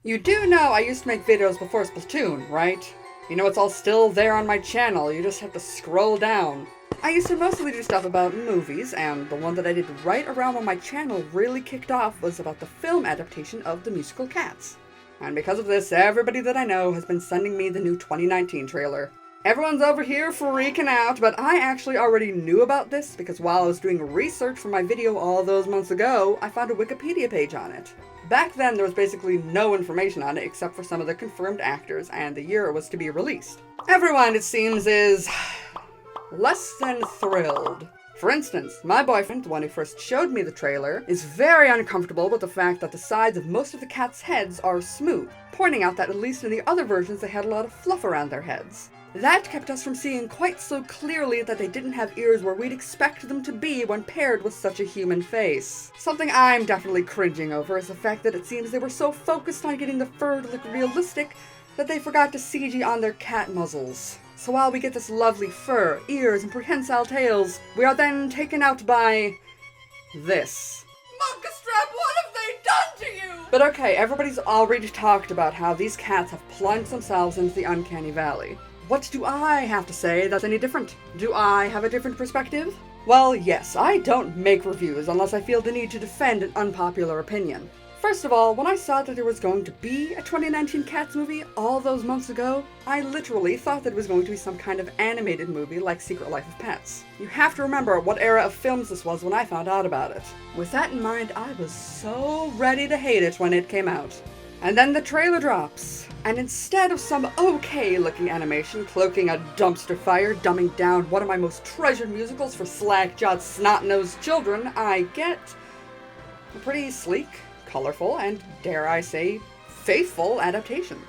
You do know I used to make videos before Splatoon, right? You know it's all still there on my channel, you just have to scroll down. I used to mostly do stuff about movies, and the one that I did right around when my channel really kicked off was about the film adaptation of the musical Cats. And because of this, everybody that I know has been sending me the new 2019 trailer. Everyone's over here freaking out, but I actually already knew about this because while I was doing research for my video all those months ago, I found a Wikipedia page on it. Back then, there was basically no information on it except for some of the confirmed actors and the year it was to be released. Everyone, it seems, is less than thrilled. For instance, my boyfriend, the one who first showed me the trailer, is very uncomfortable with the fact that the sides of most of the cats' heads are smooth, pointing out that at least in the other versions they had a lot of fluff around their heads. That kept us from seeing quite so clearly that they didn't have ears where we'd expect them to be when paired with such a human face. Something I'm definitely cringing over is the fact that it seems they were so focused on getting the fur to look realistic that they forgot to CG on their cat muzzles. So while we get this lovely fur, ears, and prehensile tails, we are then taken out by this. Monkstrap, what have they done to you? But okay, everybody's already talked about how these cats have plunged themselves into the uncanny valley. What do I have to say that's any different? Do I have a different perspective? Well, yes, I don't make reviews unless I feel the need to defend an unpopular opinion. First of all, when I saw that there was going to be a 2019 Cats movie all those months ago, I literally thought that it was going to be some kind of animated movie like Secret Life of Pets. You have to remember what era of films this was when I found out about it. With that in mind, I was so ready to hate it when it came out. And then the trailer drops, and instead of some okay-looking animation cloaking a dumpster fire dumbing down one of my most treasured musicals for slack-jawed, snot-nosed children, I get a pretty sleek, colorful, and, dare I say, faithful adaptation.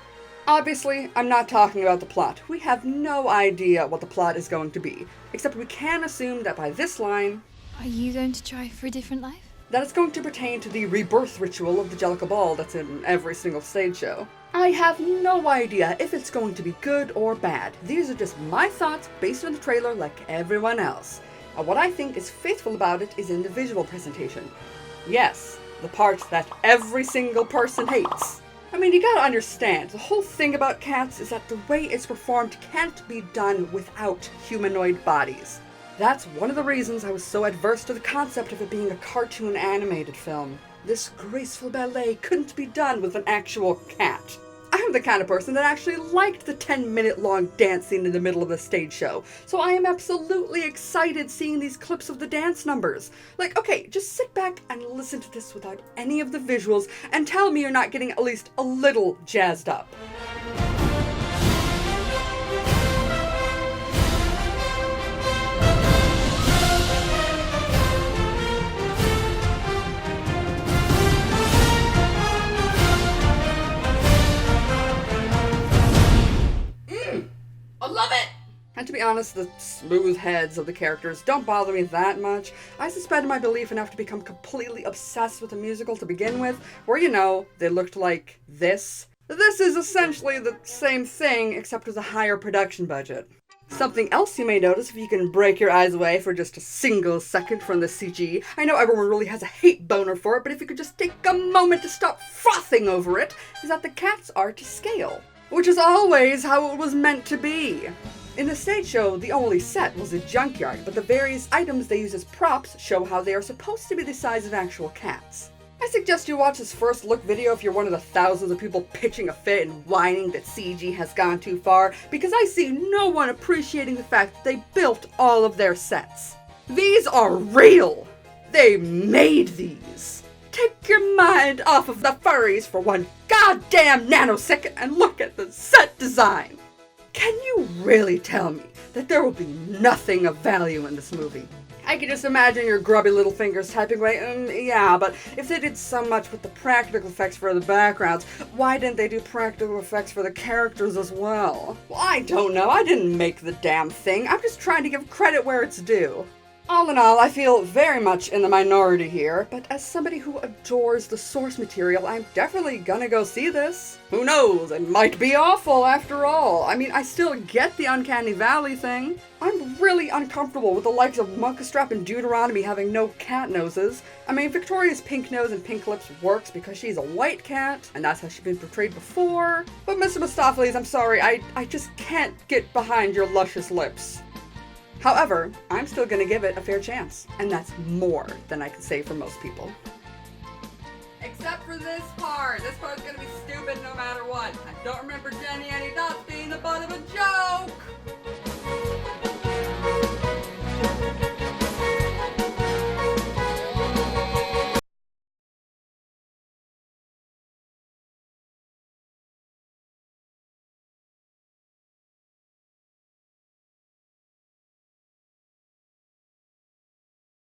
Obviously, I'm not talking about the plot. We have no idea what the plot is going to be, except we can assume that by this line, Are you going to try for a different life? that it's going to pertain to the rebirth ritual of the Jellica Ball that's in every single stage show. I have no idea if it's going to be good or bad. These are just my thoughts based on the trailer like everyone else. And what I think is faithful about it is in the visual presentation. Yes, the part that every single person hates. I mean, you gotta understand, the whole thing about Cats is that the way it's performed can't be done without humanoid bodies. That's one of the reasons I was so adverse to the concept of it being a cartoon animated film. This graceful ballet couldn't be done with an actual cat. I'm the kind of person that actually liked the 10-minute long dance scene in the middle of the stage show, so I am absolutely excited seeing these clips of the dance numbers. Like, okay, just sit back and listen to this without any of the visuals and tell me you're not getting at least a little jazzed up. I love it! And to be honest, the smooth heads of the characters don't bother me that much. I suspended my belief enough to become completely obsessed with the musical to begin with, where, you know, they looked like this. This is essentially the same thing, except with a higher production budget. Something else you may notice if you can break your eyes away for just a single second from the CG. I know everyone really has a hate boner for it, but if you could just take a moment to stop frothing over it, is that the cats are to scale. Which is always how it was meant to be. In the stage show, the only set was a junkyard, but the various items they use as props show how they are supposed to be the size of actual cats. I suggest you watch this first look video if you're one of the thousands of people pitching a fit and whining that CG has gone too far, because I see no one appreciating the fact that they built all of their sets. These are real! They made these! Take your mind off of the furries for one goddamn nanosecond and look at the set design! Can you really tell me that there will be nothing of value in this movie? I can just imagine your grubby little fingers typing away, yeah, but if they did so much with the practical effects for the backgrounds, why didn't they do practical effects for the characters as well? Well, I don't know, I didn't make the damn thing, I'm just trying to give credit where it's due. All in all, I feel very much in the minority here, but as somebody who adores the source material, I'm definitely gonna go see this. Who knows, it might be awful after all. I mean, I still get the Uncanny Valley thing. I'm really uncomfortable with the likes of Monkastrap and Deuteronomy having no cat noses. I mean, Victoria's pink nose and pink lips works because she's a white cat, and that's how she's been portrayed before. But Mr. Mistopheles, I'm sorry, I just can't get behind your luscious lips. However, I'm still gonna give it a fair chance, and that's more than I can say for most people. Except for this part. This part's gonna be stupid no matter what. I don't remember Jenny any dots being the butt of a joke!